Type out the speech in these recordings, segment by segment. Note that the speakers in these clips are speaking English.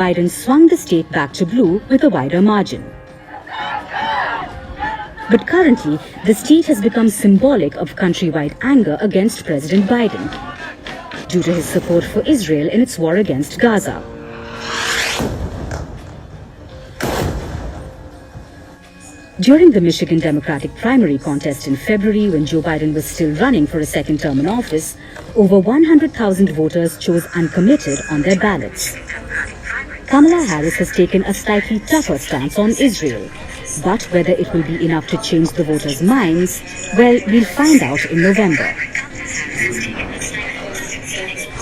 Biden swung the state back to blue with a wider margin. But currently, the state has become symbolic of countrywide anger against President Biden due to his support for Israel in its war against Gaza. During the Michigan Democratic primary contest in February, when Joe Biden was still running for a second term in office, over 100,000 voters chose uncommitted on their ballots. Kamala Harris has taken a slightly tougher stance on Israel, but whether it will be enough to change the voters' minds, well, we'll find out in November.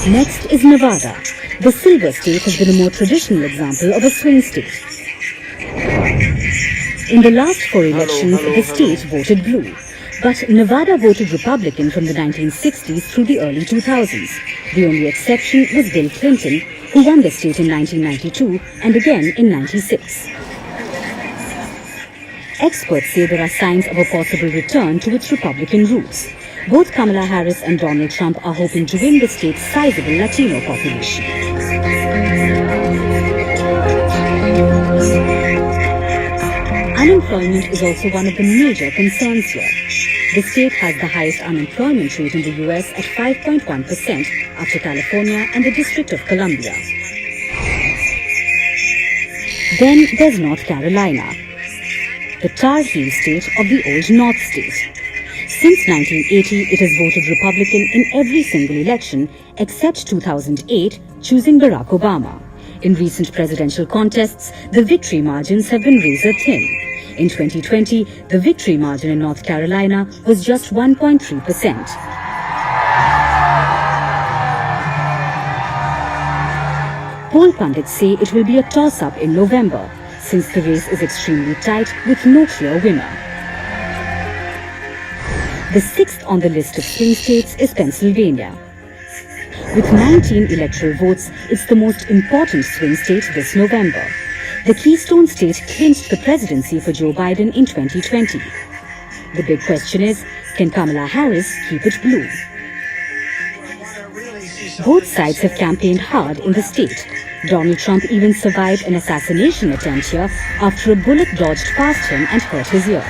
Next is Nevada. The Silver State has been a more traditional example of a swing state. In the last 4 elections, the state voted blue. But Nevada voted Republican from the 1960s through the early 2000s. The only exception was Bill Clinton, who won the state in 1992 and again in 96. Experts say there are signs of a possible return to its Republican roots. Both Kamala Harris and Donald Trump are hoping to win the state's sizable Latino population. Unemployment is also one of the major concerns here. The state has the highest unemployment rate in the US at 5.1% after California and the District of Columbia. Then there's North Carolina, the Tar Heel state of the old North State. Since 1980, it has voted Republican in every single election except 2008, choosing Barack Obama. In recent presidential contests, the victory margins have been razor thin. In 2020, the victory margin in North Carolina was just 1.3%. Poll pundits say it will be a toss-up in November, since the race is extremely tight with no clear winner. The sixth on the list of swing states is Pennsylvania. With 19 electoral votes, it's the most important swing state this November. The Keystone State clinched the presidency for Joe Biden in 2020. The big question is, can Kamala Harris keep it blue? Both sides have campaigned hard in the state. Donald Trump even survived an assassination attempt here after a bullet dodged past him and hurt his ear.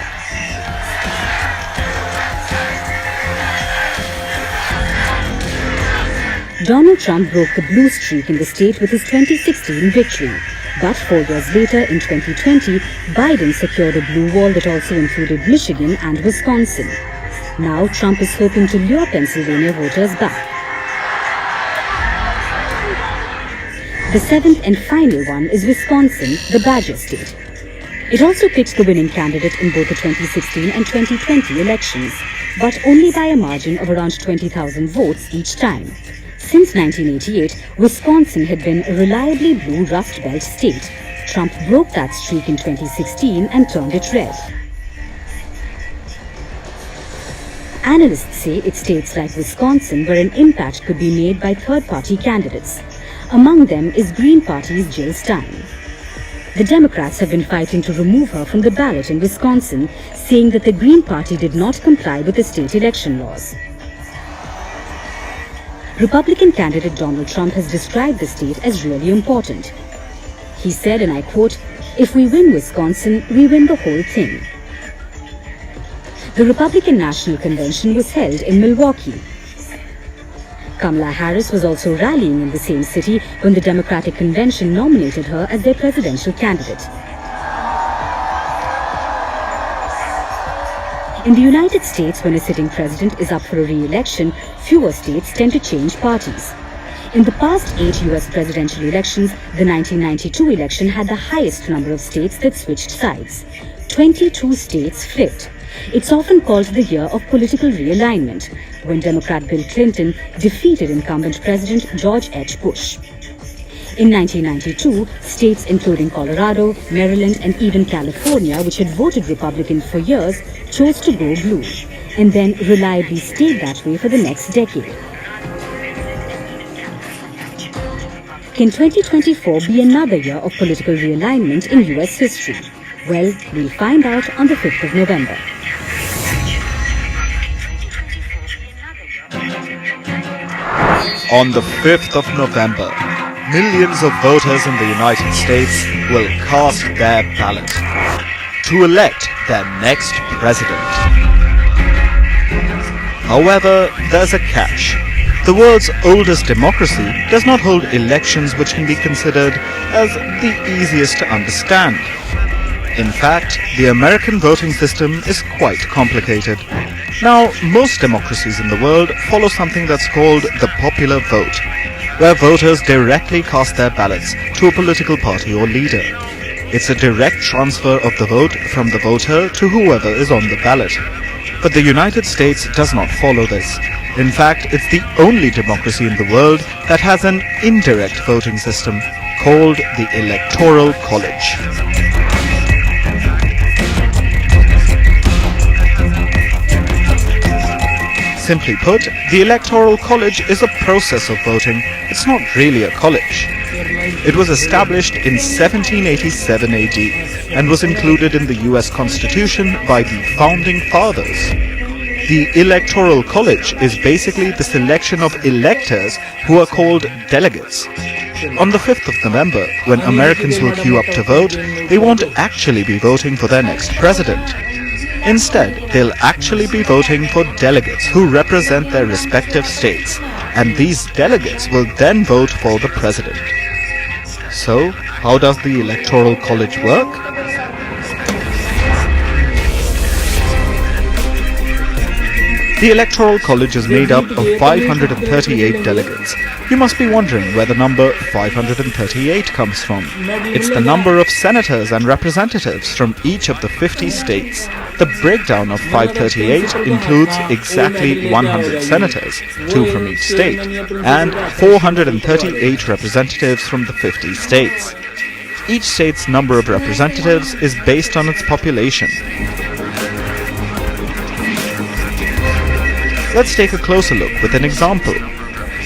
Donald Trump broke the blue streak in the state with his 2016 victory. But 4 years later, in 2020, Biden secured a blue wall that also included Michigan and Wisconsin. Now Trump is hoping to lure Pennsylvania voters back. The seventh and final one is Wisconsin, the Badger State. It also picked the winning candidate in both the 2016 and 2020 elections, but only by a margin of around 20,000 votes each time. Since 1988, Wisconsin had been a reliably blue Rust Belt state. Trump broke that streak in 2016 and turned it red. Analysts say it's states like Wisconsin where an impact could be made by third-party candidates. Among them is Green Party's Jill Stein. The Democrats have been fighting to remove her from the ballot in Wisconsin, saying that the Green Party did not comply with the state election laws. Republican candidate Donald Trump has described the state as really important. He said, and I quote, "If we win Wisconsin, we win the whole thing." The Republican National Convention was held in Milwaukee. Kamala Harris was also rallying in the same city when the Democratic Convention nominated her as their presidential candidate. In the United States, when a sitting president is up for a re-election, fewer states tend to change parties. In the past 8 US presidential elections, the 1992 election had the highest number of states that switched sides. 22 states flipped. It's often called the year of political realignment, when Democrat Bill Clinton defeated incumbent President George H. Bush. In 1992, states including Colorado, Maryland, and even California, which had voted Republican for years, chose to go blue, and then reliably stayed that way for the next decade. Can 2024 be another year of political realignment in US history? Well, we'll find out on the 5th of November. On the 5th of November, millions of voters in the United States will cast their ballot to elect their next president. However, there's a catch. The world's oldest democracy does not hold elections which can be considered as the easiest to understand. In fact, the American voting system is quite complicated. Now, most democracies in the world follow something that's called the popular vote, where voters directly cast their ballots to a political party or leader. It's a direct transfer of the vote from the voter to whoever is on the ballot. But the United States does not follow this. In fact, it's the only democracy in the world that has an indirect voting system called the Electoral College. Simply put, the Electoral College is a process of voting. It's not really a college. It was established in 1787 AD and was included in the US Constitution by the Founding Fathers. The Electoral College is basically the selection of electors who are called delegates. On the 5th of November, when Americans will queue up to vote, they won't actually be voting for their next president. Instead, they'll actually be voting for delegates who represent their respective states, and these delegates will then vote for the president. So, how does the Electoral College work? The Electoral College is made up of 538 delegates. You must be wondering where the number 538 comes from. It's the number of senators and representatives from each of the 50 states. The breakdown of 538 includes exactly 100 senators, 2 from each state, and 438 representatives from the 50 states. Each state's number of representatives is based on its population. Let's take a closer look with an example.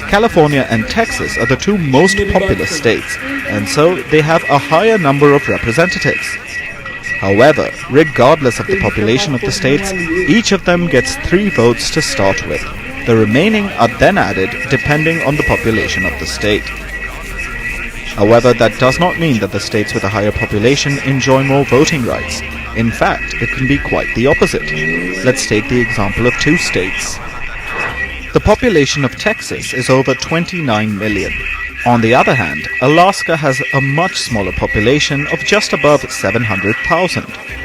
California and Texas are the two most populous states, and so they have a higher number of representatives. However, regardless of the population of the states, each of them gets 3 votes to start with. The remaining are then added depending on the population of the state. However, that does not mean that the states with a higher population enjoy more voting rights. In fact, it can be quite the opposite. Let's take the example of 2 states. The population of Texas is over 29 million. On the other hand, Alaska has a much smaller population of just above 700,000.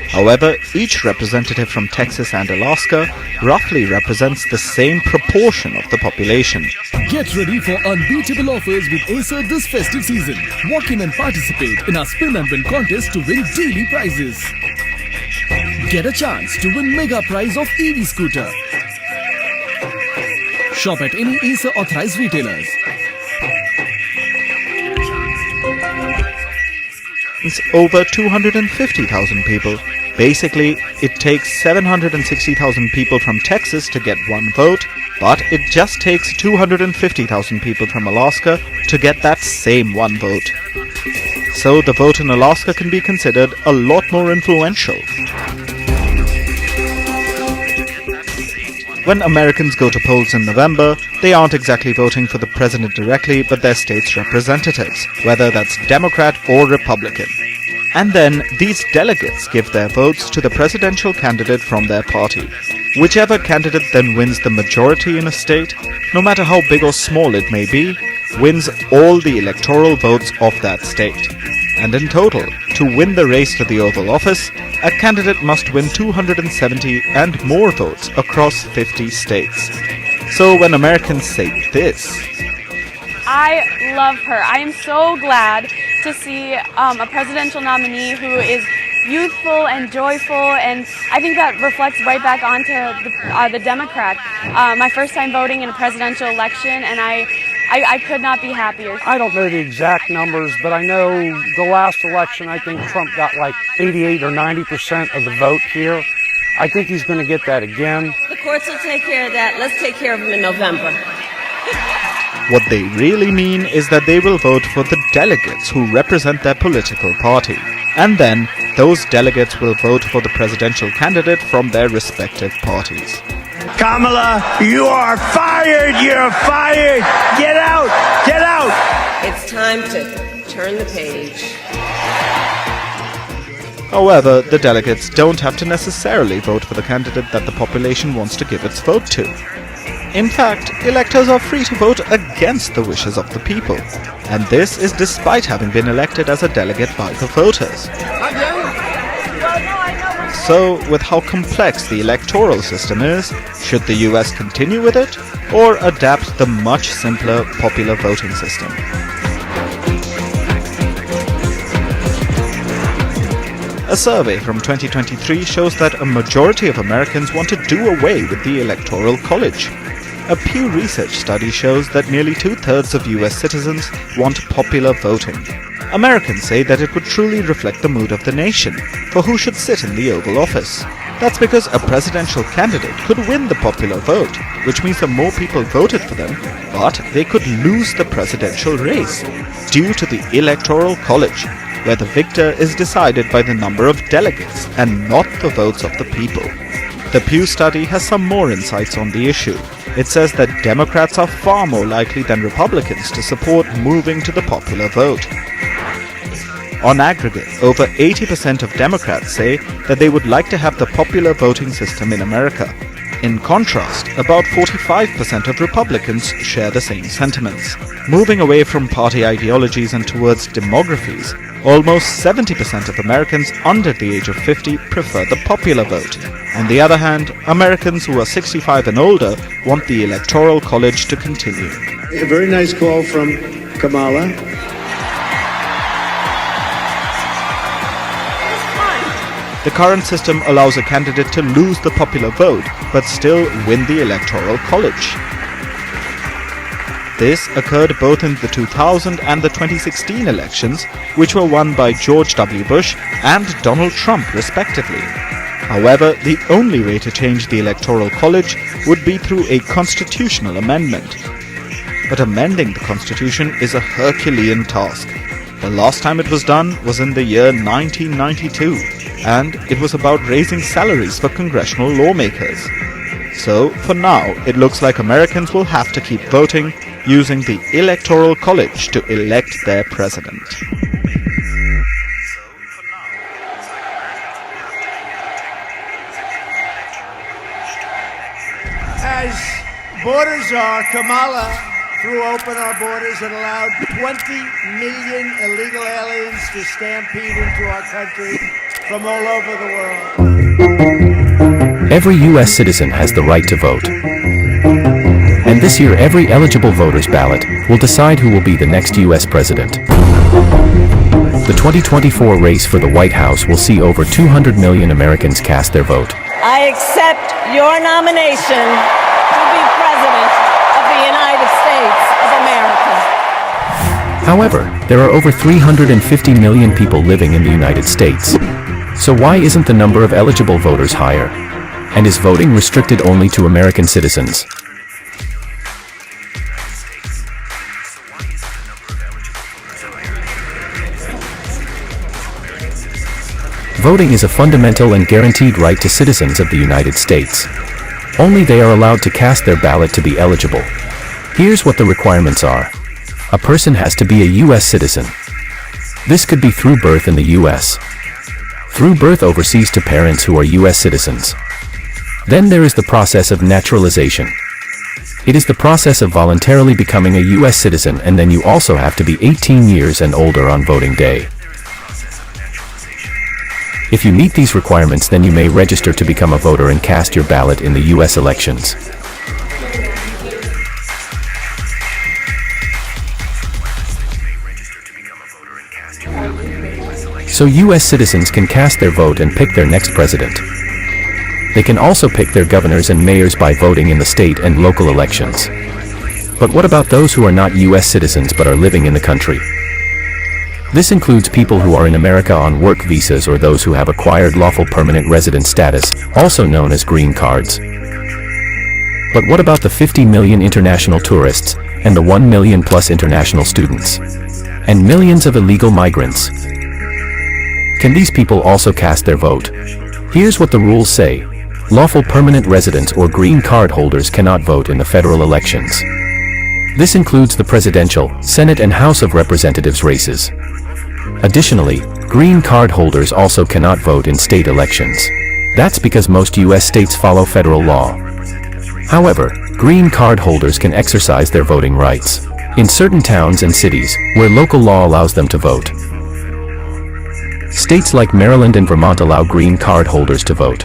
However, each representative from Texas and Alaska roughly represents the same proportion of the population. Get ready for unbeatable offers with Acer this festive season. Walk in and participate in our Spin and Win contest to win daily prizes. Get a chance to win mega prize of EV scooter. Shop at any Acer authorized retailers. It's over 250,000 people. Basically, it takes 760,000 people from Texas to get 1 vote, but it just takes 250,000 people from Alaska to get that same 1 vote. So the vote in Alaska can be considered a lot more influential. When Americans go to polls in November, they aren't exactly voting for the president directly, but their state's representatives, whether that's Democrat or Republican. And then these delegates give their votes to the presidential candidate from their party. Whichever candidate then wins the majority in a state, no matter how big or small it may be, wins all the electoral votes of that state. And in total, to win the race to the Oval Office, a candidate must win 270 and more votes across 50 states. So when Americans say this, I love her. I am so glad to see a presidential nominee who is youthful and joyful, and I think that reflects right back onto the Democrat. My first time voting in a presidential election, and I could not be happier. I don't know the exact numbers, but I know the last election, I think Trump got like 88 or 90% of the vote here. I think he's going to get that again. The courts will take care of that. Let's take care of him in November. what they really mean is that they will vote for the delegates who represent their political party. And then, those delegates will vote for the presidential candidate from their respective parties. Kamala, you are fired. You're fired. Get out. Get out. It's time to turn the page. However, the delegates don't have to necessarily vote for the candidate that the population wants to give its vote to. In fact, electors are free to vote against the wishes of the people, and this is despite having been elected as a delegate by the voters. So, with how complex the electoral system is, should the US continue with it, or adapt the much simpler popular voting system? A survey from 2023 shows that a majority of Americans want to do away with the Electoral College. A Pew Research study shows that nearly 2/3 of US citizens want popular voting. Americans say that it would truly reflect the mood of the nation for who should sit in the Oval Office. That's because a presidential candidate could win the popular vote, which means that more people voted for them, but they could lose the presidential race due to the Electoral College, where the victor is decided by the number of delegates and not the votes of the people. The Pew study has some more insights on the issue. It says that Democrats are far more likely than Republicans to support moving to the popular vote. On aggregate, over 80% of Democrats say that they would like to have the popular voting system in America. In contrast, about 45% of Republicans share the same sentiments. Moving away from party ideologies and towards demographies, almost 70% of Americans under the age of 50 prefer the popular vote. On the other hand, Americans who are 65 and older want the Electoral College to continue. A very nice call from Kamala. The current system allows a candidate to lose the popular vote but still win the Electoral College. This occurred both in the 2000 and the 2016 elections, which were won by George W. Bush and Donald Trump respectively. However, the only way to change the Electoral College would be through a constitutional amendment. But amending the Constitution is a Herculean task. The last time it was done was in the year 1992, and it was about raising salaries for congressional lawmakers. So, for now, it looks like Americans will have to keep voting using the Electoral College to elect their president. As borders are, Kamala threw open our borders and allowed 20 million illegal aliens to stampede into our country from all over the world. Every U.S. citizen has the right to vote. And this year every eligible voter's ballot will decide who will be the next U.S. president. The 2024 race for the White House will see over 200 million Americans cast their vote. I accept your nomination to be President of the United States of America. However, there are over 350 million people living in the United States. So why isn't the number of eligible voters higher? And is voting restricted only to American citizens? Voting is a fundamental and guaranteed right to citizens of the United States. Only they are allowed to cast their ballot to be eligible. Here's what the requirements are. A person has to be a U.S. citizen. This could be through birth in the U.S., through birth overseas to parents who are U.S. citizens. Then there is the process of naturalization. It is the process of voluntarily becoming a U.S. citizen, and then you also have to be 18 years and older on voting day. If you meet these requirements, then you may register to become a voter and cast your ballot in the U.S. elections. So U.S. citizens can cast their vote and pick their next president. They can also pick their governors and mayors by voting in the state and local elections. But what about those who are not U.S. citizens but are living in the country? This includes people who are in America on work visas or those who have acquired lawful permanent resident status, also known as green cards. But what about the 50 million international tourists and the 1 million plus international students? And millions of illegal migrants? Can these people also cast their vote? Here's what the rules say. lawful permanent residents or green card holders cannot vote in the federal elections. This includes the presidential, Senate and House of Representatives races. Additionally, green card holders also cannot vote in state elections. That's because most U.S. states follow federal law. However, green card holders can exercise their voting rights in certain towns and cities where local law allows them to vote. States like Maryland and Vermont allow green card holders to vote.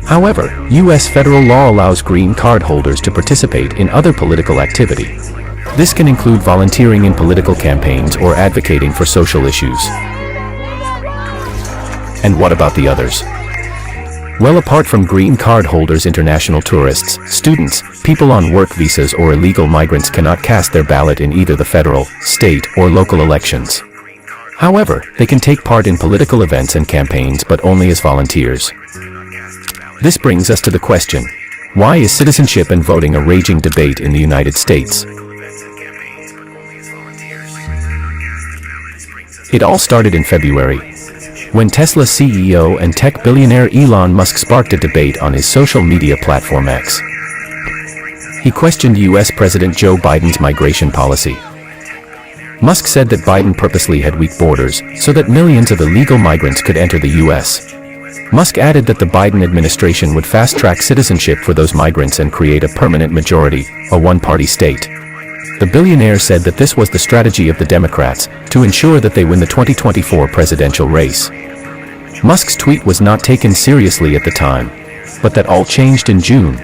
However, U.S. federal law allows green card holders to participate in other political activity. This can include volunteering in political campaigns or advocating for social issues. And what about the others? Well, apart from green card holders, international tourists, students, people on work visas or illegal migrants cannot cast their ballot in either the federal, state, or local elections. However, they can take part in political events and campaigns, but only as volunteers. This brings us to the question, why is citizenship and voting a raging debate in the United States? It all started in February, when Tesla CEO and tech billionaire Elon Musk sparked a debate on his social media platform X. He questioned U.S. President Joe Biden's migration policy. Musk said that Biden purposely had weak borders so that millions of illegal migrants could enter the U.S. Musk added that the Biden administration would fast-track citizenship for those migrants and create a permanent majority, a one-party state. The billionaire said that this was the strategy of the Democrats to ensure that they win the 2024 presidential race. Musk's tweet was not taken seriously at the time, but that all changed in June,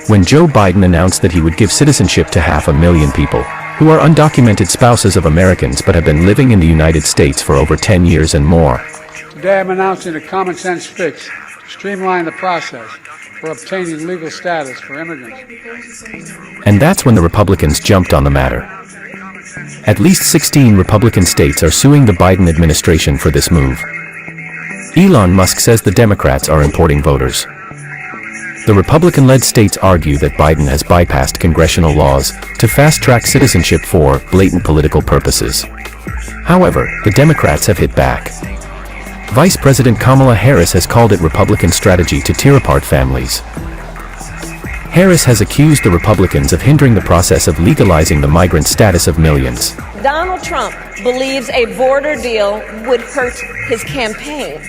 when Joe Biden announced that he would give citizenship to 500,000 people who are undocumented spouses of Americans but have been living in the United States for over 10 years and more. Today I'm announcing a common sense fix to streamline the process for obtaining legal status for immigrants. And that's when the Republicans jumped on the matter. At least 16 Republican states are suing the Biden administration for this move. Elon Musk says the Democrats are importing voters. The Republican-led states argue that Biden has bypassed congressional laws to fast-track citizenship for blatant political purposes. However, the Democrats have hit back. Vice President Kamala Harris has called it Republican strategy to tear apart families. Harris has accused the Republicans of hindering the process of legalizing the migrant status of millions. Donald Trump believes a border deal would hurt his campaign.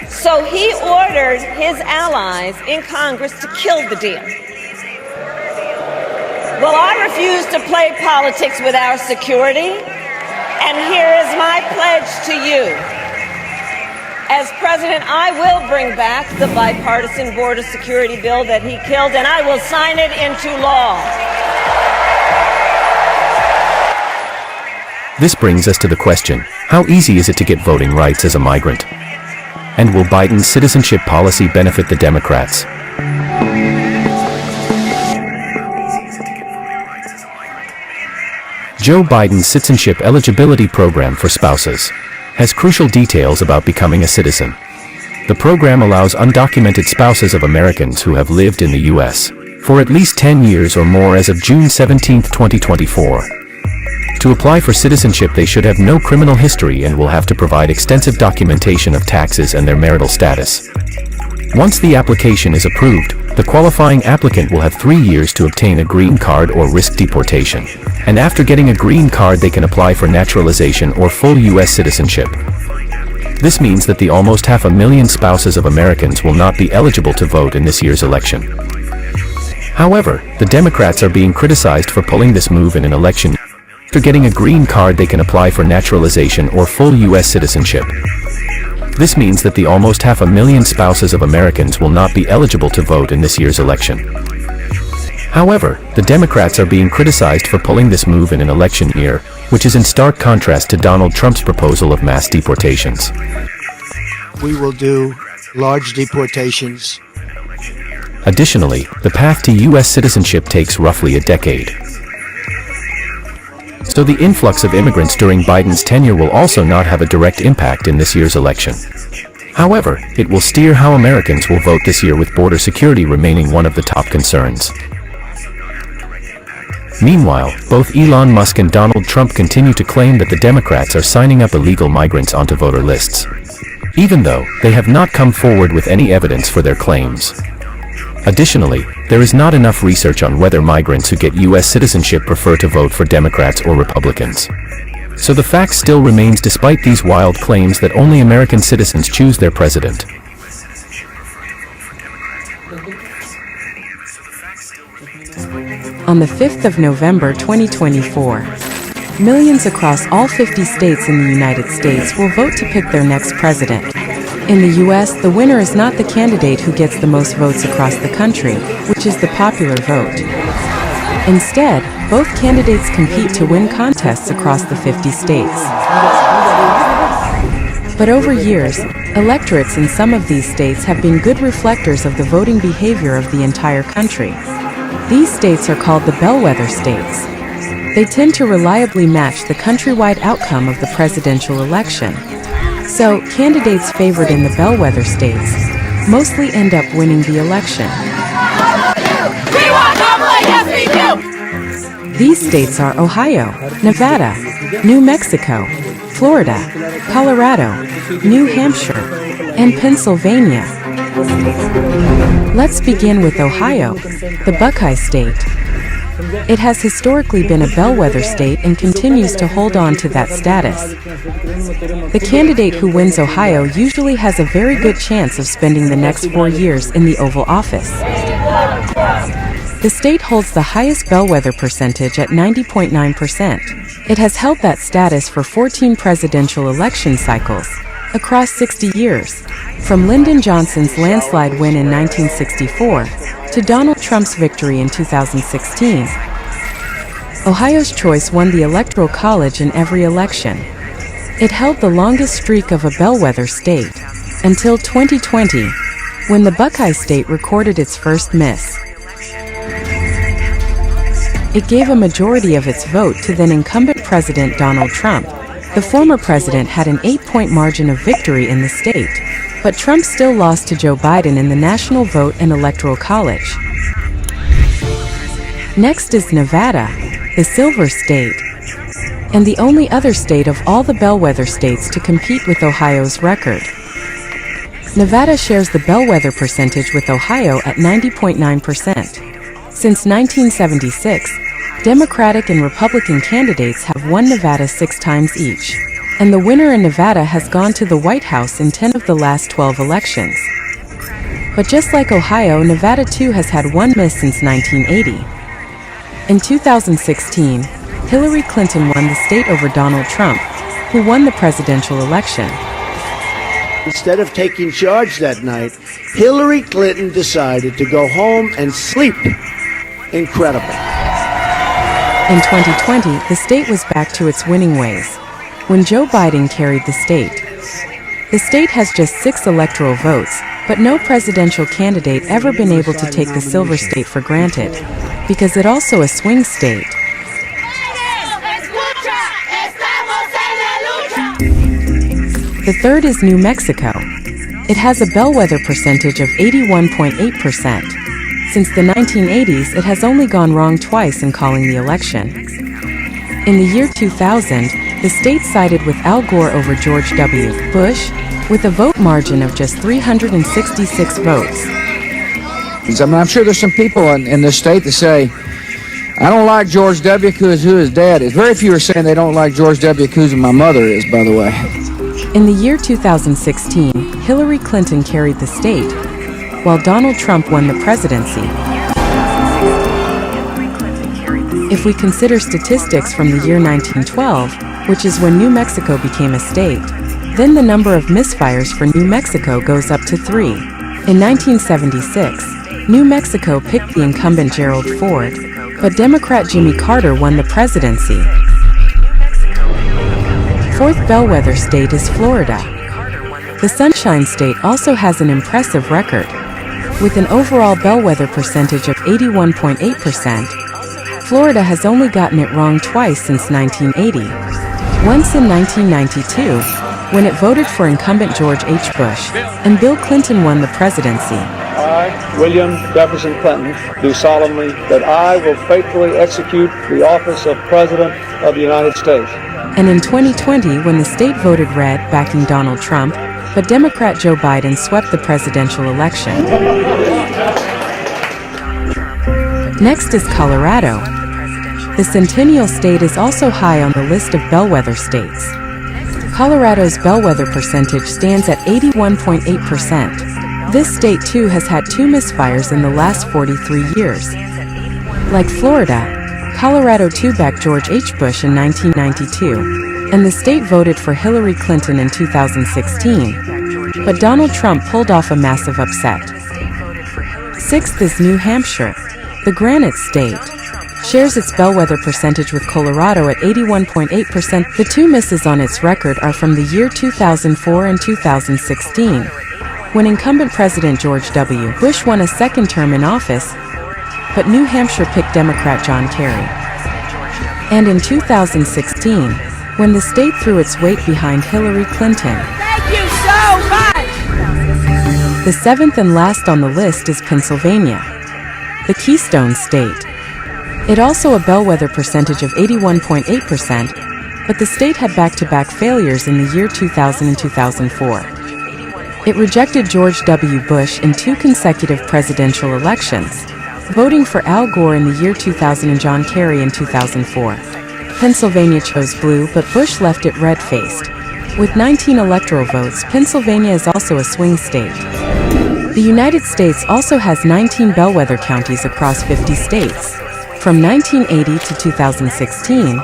So he ordered his allies in Congress to kill the deal. Well, I refuse to play politics with our security, and here is my pledge to you. As president, I will bring back the bipartisan border security bill that he killed, and I will sign it into law. This brings us to the question, how easy is it to get voting rights as a migrant? And will Biden's citizenship policy benefit the Democrats? Joe Biden's citizenship eligibility program for spouses has crucial details about becoming a citizen. The program allows undocumented spouses of Americans who have lived in the U.S. for at least 10 years or more as of June 17, 2024. To apply for citizenship, they should have no criminal history and will have to provide extensive documentation of taxes and their marital status. Once the application is approved, the qualifying applicant will have 3 years to obtain a green card or risk deportation. And after getting a green card, they can apply for naturalization or full U.S. citizenship. This means that the almost 500,000 spouses of Americans will not be eligible to vote in this year's election. However, the Democrats are being criticized for pulling this move in an election. After getting a green card, they can apply for naturalization or full U.S. citizenship. This means that the almost 500,000 spouses of Americans will not be eligible to vote in this year's election. However, the Democrats are being criticized for pulling this move in an election year, which is in stark contrast to Donald Trump's proposal of mass deportations. We will do large deportations. Additionally, the path to U.S. citizenship takes roughly a decade. So the influx of immigrants during Biden's tenure will also not have a direct impact in this year's election. However, it will steer how Americans will vote this year, with border security remaining one of the top concerns. Meanwhile, both Elon Musk and Donald Trump continue to claim that the Democrats are signing up illegal migrants onto voter lists. even though they have not come forward with any evidence for their claims. Additionally, there is not enough research on whether migrants who get U.S. citizenship prefer to vote for Democrats or Republicans. So the fact still remains despite these wild claims that only American citizens choose their president. On the 5th of November 2024, millions across all 50 states in the United States will vote to pick their next president. In the U.S., the winner is not the candidate who gets the most votes across the country, which is the popular vote. Instead, both candidates compete to win contests across the 50 states. But over years, electorates in some of these states have been good reflectors of the voting behavior of the entire country. These states are called the bellwether states. They tend to reliably match the countrywide outcome of the presidential election. So, candidates favored in the bellwether states mostly end up winning the election. We want Kamala, yes we do! These states are Ohio, Nevada, New Mexico, Florida, Colorado, New Hampshire, and Pennsylvania. Let's begin with Ohio, the Buckeye State. It has historically been a bellwether state and continues to hold on to that status. The candidate who wins Ohio usually has a very good chance of spending the next 4 years in the Oval Office. The state holds the highest bellwether percentage at 90.9%. It has held that status for 14 presidential election cycles, across 60 years, from Lyndon Johnson's landslide win in 1964 to Donald Trump's victory in 2016. Ohio's choice won the Electoral College in every election. It held the longest streak of a bellwether state, until 2020, when the Buckeye State recorded its first miss. It gave a majority of its vote to then-incumbent President Donald Trump. The former president had an 8-point margin of victory in the state, but Trump still lost to Joe Biden in the National Vote and Electoral College. Next is Nevada, the Silver State, and the only other state of all the bellwether states to compete with Ohio's record. Nevada shares the bellwether percentage with Ohio at 90.9%. Since 1976, Democratic and Republican candidates have won Nevada 6 times each, and the winner in Nevada has gone to the White House in 10 of the last 12 elections. But just like Ohio, Nevada too has had one miss since 1980. In 2016, Hillary Clinton won the state over Donald Trump, who won the presidential election. Instead of taking charge that night, Hillary Clinton decided to go home and sleep. Incredible. In 2020, the state was back to its winning ways, when Joe Biden carried the state. The state has just 6 electoral votes, but no presidential candidate ever been able to take the Silver State for granted, because it's also a swing state. The third is New Mexico. It has a bellwether percentage of 81.8%. Since the 1980s, it has only gone wrong twice in calling the election. In the year 2000, the state sided with Al Gore over George W. Bush, with a vote margin of just 366 votes. I mean, I'm sure there's some people in this state that say, I don't like George W. because who his dad is. Very few are saying they don't like George W. because who my mother is, by the way. In the year 2016, Hillary Clinton carried the state, while Donald Trump won the presidency. If we consider statistics from the year 1912, which is when New Mexico became a state, then the number of misfires for New Mexico goes up to 3. In 1976, New Mexico picked the incumbent Gerald Ford, but Democrat Jimmy Carter won the presidency. Fourth bellwether state is Florida. The Sunshine State also has an impressive record, with an overall bellwether percentage of 81.8%. Florida has only gotten it wrong twice since 1980. Once in 1992, when it voted for incumbent George H. Bush, and Bill Clinton won the presidency. I, William Jefferson Clinton, do solemnly that I will faithfully execute the office of President of the United States. And in 2020, when the state voted red backing Donald Trump, but Democrat Joe Biden swept the presidential election. Next is Colorado. The Centennial State is also high on the list of bellwether states. Colorado's bellwether percentage stands at 81.8%. This state too has had 2 misfires in the last 43 years. Like Florida, Colorado too backed George H. Bush in 1992, and the state voted for Hillary Clinton in 2016. But Donald Trump pulled off a massive upset. 6th is New Hampshire. The Granite State shares its bellwether percentage with Colorado at 81.8%. The 2 misses on its record are from the year 2004 and 2016, when incumbent President George W. Bush won a 2nd term in office, but New Hampshire picked Democrat John Kerry. And in 2016, when the state threw its weight behind Hillary Clinton. Thank you so much! The 7th and last on the list is Pennsylvania, the Keystone State. It also a bellwether percentage of 81.8%, but the state had back-to-back failures in the year 2000 and 2004. It rejected George W. Bush in 2 consecutive presidential elections, voting for Al Gore in the year 2000 and John Kerry in 2004. Pennsylvania chose blue, but Bush left it red-faced. With 19 electoral votes, Pennsylvania is also a swing state. The United States also has 19 bellwether counties across 50 states. From 1980 to 2016,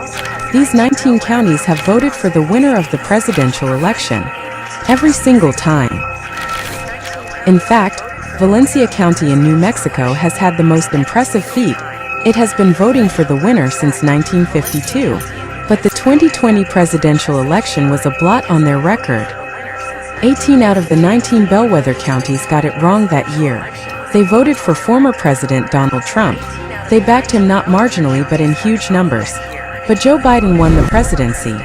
these 19 counties have voted for the winner of the presidential election every single time. In fact, Valencia County in New Mexico has had the most impressive feat. It has been voting for the winner since 1952, but the 2020 presidential election was a blot on their record. 18 out of the 19 bellwether counties got it wrong that year. They voted for former President Donald Trump. They backed him not marginally but in huge numbers. But Joe Biden won the presidency.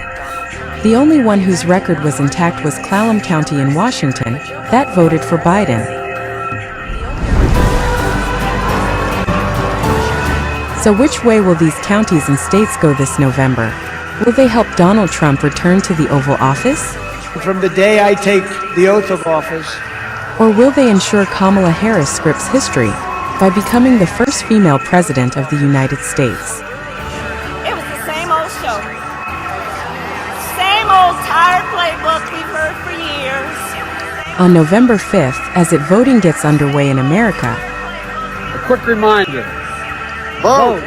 The only one whose record was intact was Clallam County in Washington, that voted for Biden. So which way will these counties and states go this November? Will they help Donald Trump return to the Oval Office? From the day I take the oath of office, Or will they ensure Kamala Harris scripts history by becoming the first female president of the United States? It was the same old show. Same old tired playbook we've heard for years. On November 5th, as voting gets underway in America, A quick reminder. Vote!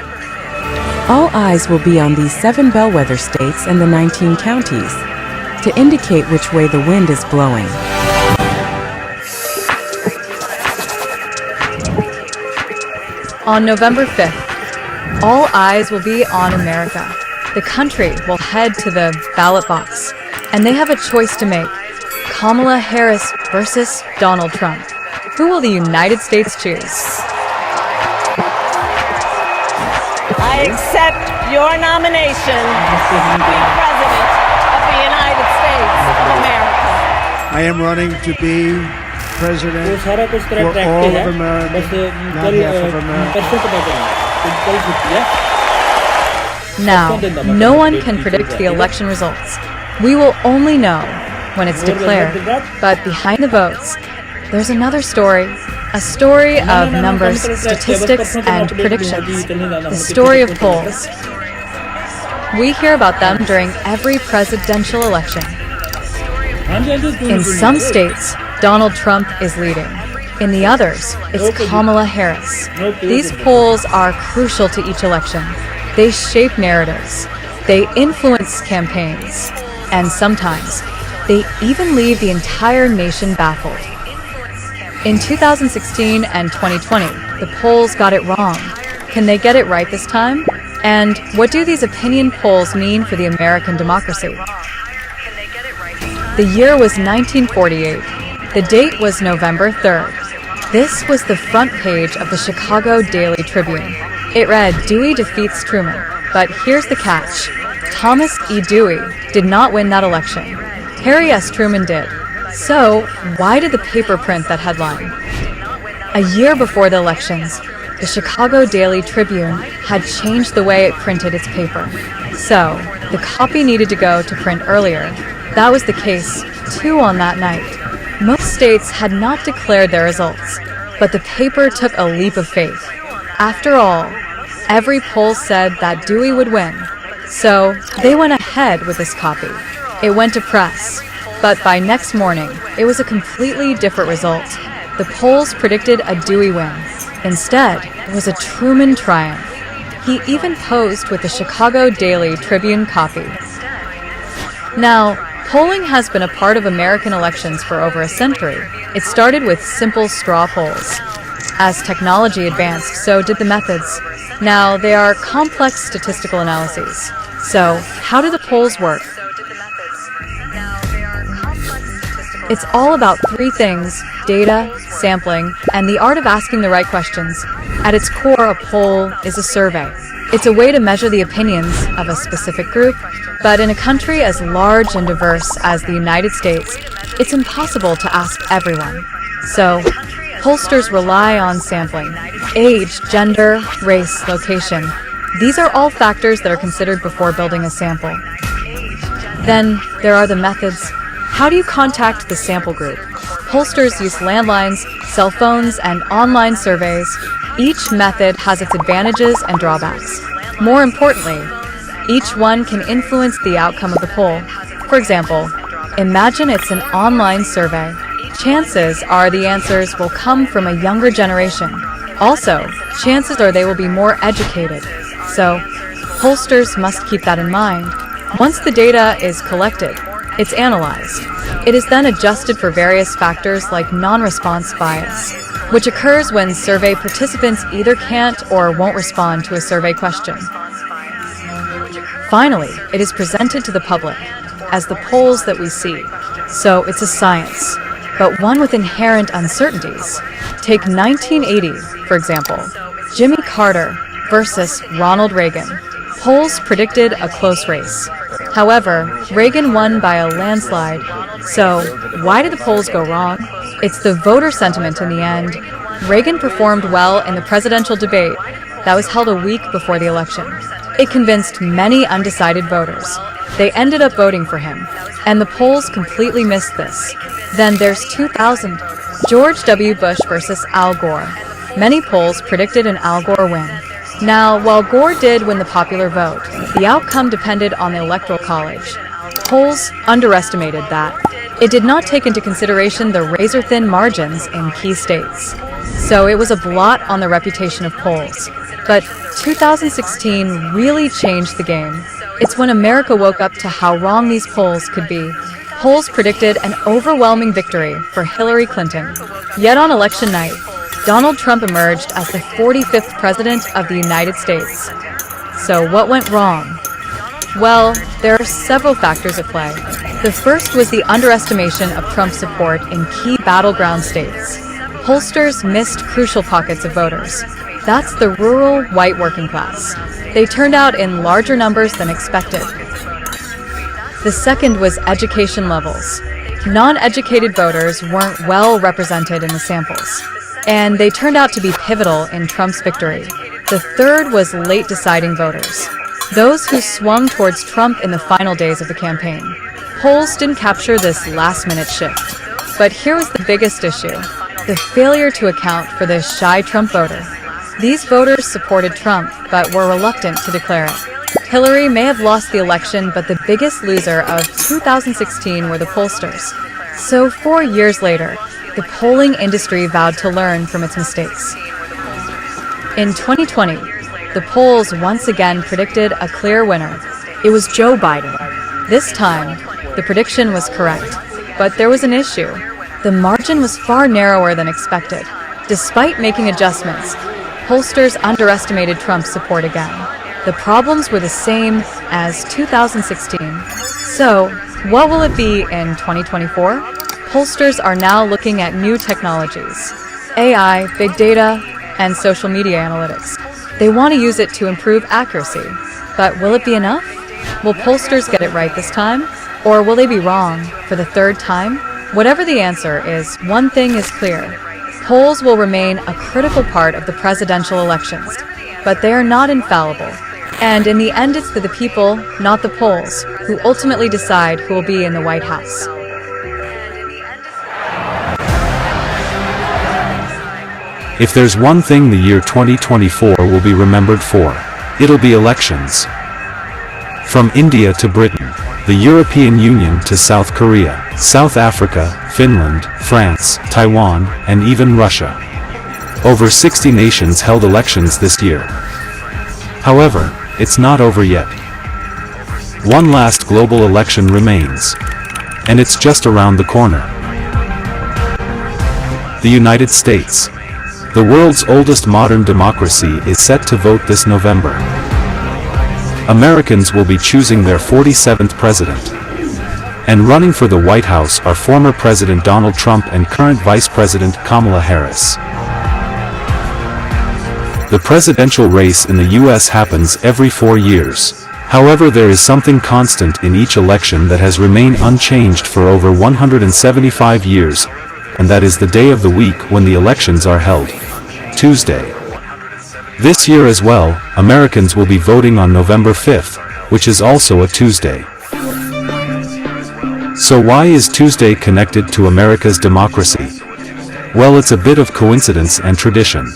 all eyes will be on these 7 bellwether states and the 19 counties to indicate which way the wind is blowing. On November 5th, all eyes will be on America. The country will head to the ballot box, and they have a choice to make. Kamala Harris versus Donald Trump. Who will the United States choose? I accept your nomination to be President of the United States of America. I am running to be president for all of America, not half of America. Now, no one can predict the election results. We will only know when it's declared. But behind the votes, there's another story. A story of numbers, statistics, and predictions. The story of polls. We hear about them during every presidential election. In some states, Donald Trump is leading. In the others, it's Kamala Harris. These polls are crucial to each election. They shape narratives. They influence campaigns. And sometimes, they even leave the entire nation baffled. In 2016 and 2020, the polls got it wrong. Can they get it right this time? And what do these opinion polls mean for the American democracy? The year was 1948. The date was November 3rd. This was the front page of the Chicago Daily Tribune. It read, "Dewey defeats Truman." But here's the catch. Thomas E. Dewey did not win that election. Harry S. Truman did. So, why did the paper print that headline? A year before the elections, the Chicago Daily Tribune had changed the way it printed its paper. So, the copy needed to go to print earlier. That was the case, too, on that night. Most states had not declared their results, but the paper took a leap of faith. After all, every poll said that Dewey would win, so they went ahead with this copy. It went to press, but by next morning, it was a completely different result. The polls predicted a Dewey win. Instead, it was a Truman triumph. He even posed with the Chicago Daily Tribune copy. Now, polling has been a part of American elections for over a century. It started with simple straw polls. As technology advanced, so did the methods. Now, they are complex statistical analyses. So, how do the polls work? It's all about three things: data, sampling, and the art of asking the right questions. At its core, a poll is a survey. It's a way to measure the opinions of a specific group, but in a country as large and diverse as the United States, it's impossible to ask everyone. So, pollsters rely on sampling. Age, gender, race, location. These are all factors that are considered before building a sample. Then, there are the methods. How do you contact the sample group? Pollsters use landlines, cell phones, and online surveys. Each method has its advantages and drawbacks. More importantly, each one can influence the outcome of the poll. For example, imagine it's an online survey. Chances are the answers will come from a younger generation. Also, chances are they will be more educated. So, pollsters must keep that in mind. Once the data is collected, it's analyzed. It is then adjusted for various factors like non-response bias, which occurs when survey participants either can't or won't respond to a survey question. Finally, it is presented to the public as the polls that we see. So it's a science, but one with inherent uncertainties. Take 1980, for example, Jimmy Carter versus Ronald Reagan. Polls predicted a close race. However, Reagan won by a landslide. So, why did the polls go wrong? It's the voter sentiment in the end. Reagan performed well in the presidential debate that was held a week before the election. It convinced many undecided voters. They ended up voting for him, and the polls completely missed this. Then there's 2000, George W. Bush versus Al Gore. Many polls predicted an Al Gore win. Now, while Gore did win the popular vote, the outcome depended on the Electoral College. Polls underestimated that. It did not take into consideration the razor-thin margins in key states. So it was a blot on the reputation of polls. But 2016 really changed the game. It's when America woke up to how wrong these polls could be. Polls predicted an overwhelming victory for Hillary Clinton. Yet on election night, Donald Trump emerged as the 45th President of the United States. So what went wrong? Well, there are several factors at play. The first was the underestimation of Trump's support in key battleground states. Pollsters missed crucial pockets of voters. That's the rural, white working class. They turned out in larger numbers than expected. The second was education levels. Non-educated voters weren't well represented in the samples, and they turned out to be pivotal in Trump's victory. The third was late deciding voters, those who swung towards Trump in the final days of the campaign. Polls didn't capture this last-minute shift. But here was the biggest issue: the failure to account for the shy Trump voter. These voters supported Trump, but were reluctant to declare it. Hillary may have lost the election, but the biggest loser of 2016 were the pollsters. So 4 years later, the polling industry vowed to learn from its mistakes. In 2020, the polls once again predicted a clear winner. It was Joe Biden. This time, the prediction was correct, but there was an issue. The margin was far narrower than expected. Despite making adjustments, pollsters underestimated Trump's support again. The problems were the same as 2016. So, what will it be in 2024? Pollsters are now looking at new technologies: AI, big data, and social media analytics. They want to use it to improve accuracy. But will it be enough? Will pollsters get it right this time? Or will they be wrong for the third time? Whatever the answer is, one thing is clear. Polls will remain a critical part of the presidential elections, but they are not infallible. And in the end, it's the people, not the polls, who ultimately decide who will be in the White House. If there's one thing the year 2024 will be remembered for, it'll be elections. From India to Britain, the European Union to South Korea, South Africa, Finland, France, Taiwan, and even Russia. Over 60 nations held elections this year. However, it's not over yet. One last global election remains. And it's just around the corner. The United States, the world's oldest modern democracy, is set to vote this November. Americans will be choosing their 47th president. And running for the White House are former President Donald Trump and current Vice President Kamala Harris. The presidential race in the U.S. happens every 4 years. However, there is something constant in each election that has remained unchanged for over 175 years, and that is the day of the week when the elections are held. Tuesday. This year as well, Americans will be voting on November 5th, which is also a Tuesday. So why is Tuesday connected to America's democracy? Well, it's a bit of coincidence and tradition.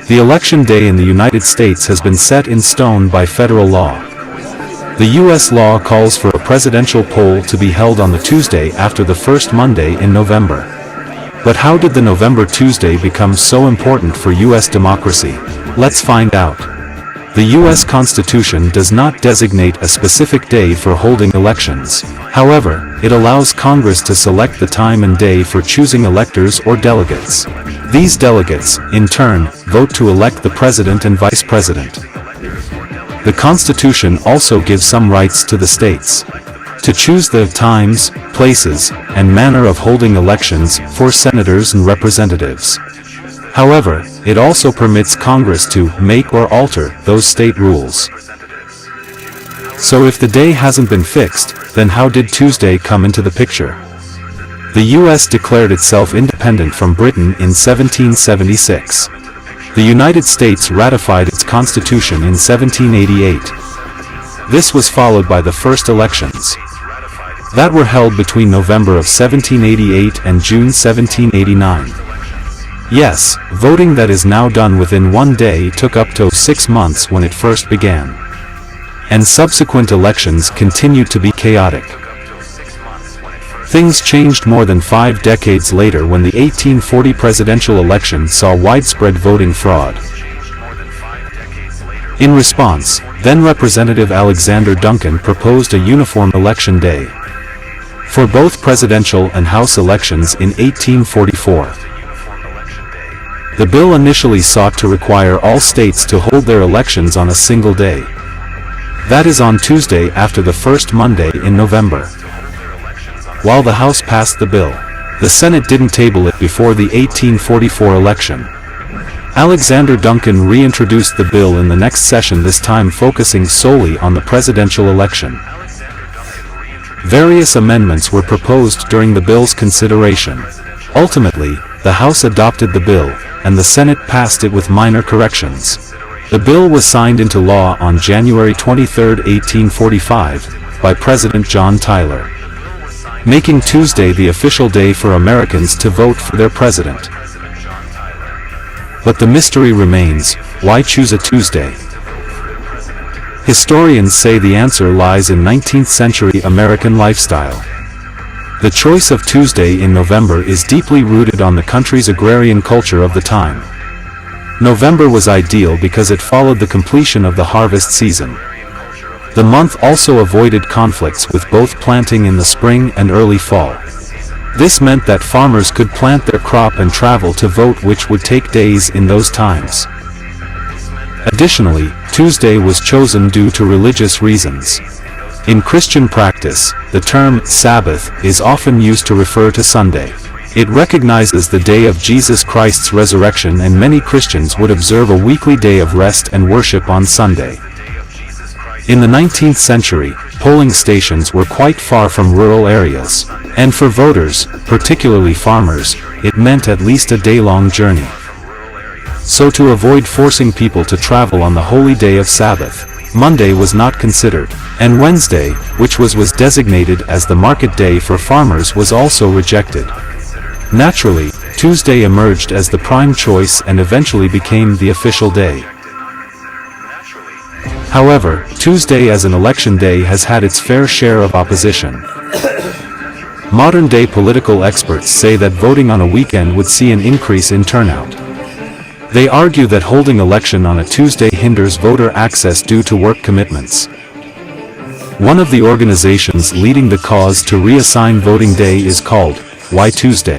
The election day in the United States has been set in stone by federal law. The U.S. law calls for a presidential poll to be held on the Tuesday after the first Monday in November. But how did the November Tuesday become so important for U.S. democracy? Let's find out. The U.S. Constitution does not designate a specific day for holding elections. However, it allows Congress to select the time and day for choosing electors or delegates. These delegates, in turn, vote to elect the president and vice president. The Constitution also gives some rights to the states to choose the times, places, and manner of holding elections for senators and representatives. However, it also permits Congress to make or alter those state rules. So if the day hasn't been fixed, then how did Tuesday come into the picture? The U.S. declared itself independent from Britain in 1776. The United States ratified its Constitution in 1788. This was followed by the first elections that were held between November of 1788 and June 1789. Yes, voting that is now done within one day took up to 6 months when it first began. And subsequent elections continued to be chaotic. Things changed more than 5 decades later when the 1840 presidential election saw widespread voting fraud. In response, then Representative Alexander Duncan proposed a uniform election day for both presidential and House elections in 1844. The bill initially sought to require all states to hold their elections on a single day. That is on Tuesday after the first Monday in November. While the House passed the bill, the Senate didn't table it before the 1844 election. Alexander Duncan reintroduced the bill in the next session, this time focusing solely on the presidential election. Various amendments were proposed during the bill's consideration. Ultimately, the House adopted the bill, and the Senate passed it with minor corrections. The bill was signed into law on January 23, 1845, by President John Tyler, making Tuesday the official day for Americans to vote for their president. But the mystery remains, why choose a Tuesday? Historians say the answer lies in 19th century American lifestyle. The choice of Tuesday in November is deeply rooted on the country's agrarian culture of the time. November was ideal because it followed the completion of the harvest season. The month also avoided conflicts with both planting in the spring and early fall. This meant that farmers could plant their crop and travel to vote, which would take days in those times. Additionally, Tuesday was chosen due to religious reasons. In Christian practice, the term Sabbath is often used to refer to Sunday. It recognizes the day of Jesus Christ's resurrection, and many Christians would observe a weekly day of rest and worship on Sunday. In the 19th century, polling stations were quite far from rural areas, and for voters, particularly farmers, it meant at least a day-long journey. So to avoid forcing people to travel on the holy day of Sabbath, Monday was not considered, and Wednesday, which was designated as the market day for farmers, was also rejected. Naturally, Tuesday emerged as the prime choice and eventually became the official day. However, Tuesday as an election day has had its fair share of opposition. Modern-day political experts say that voting on a weekend would see an increase in turnout. They argue that holding election on a Tuesday hinders voter access due to work commitments. One of the organizations leading the cause to reassign voting day is called Why Tuesday?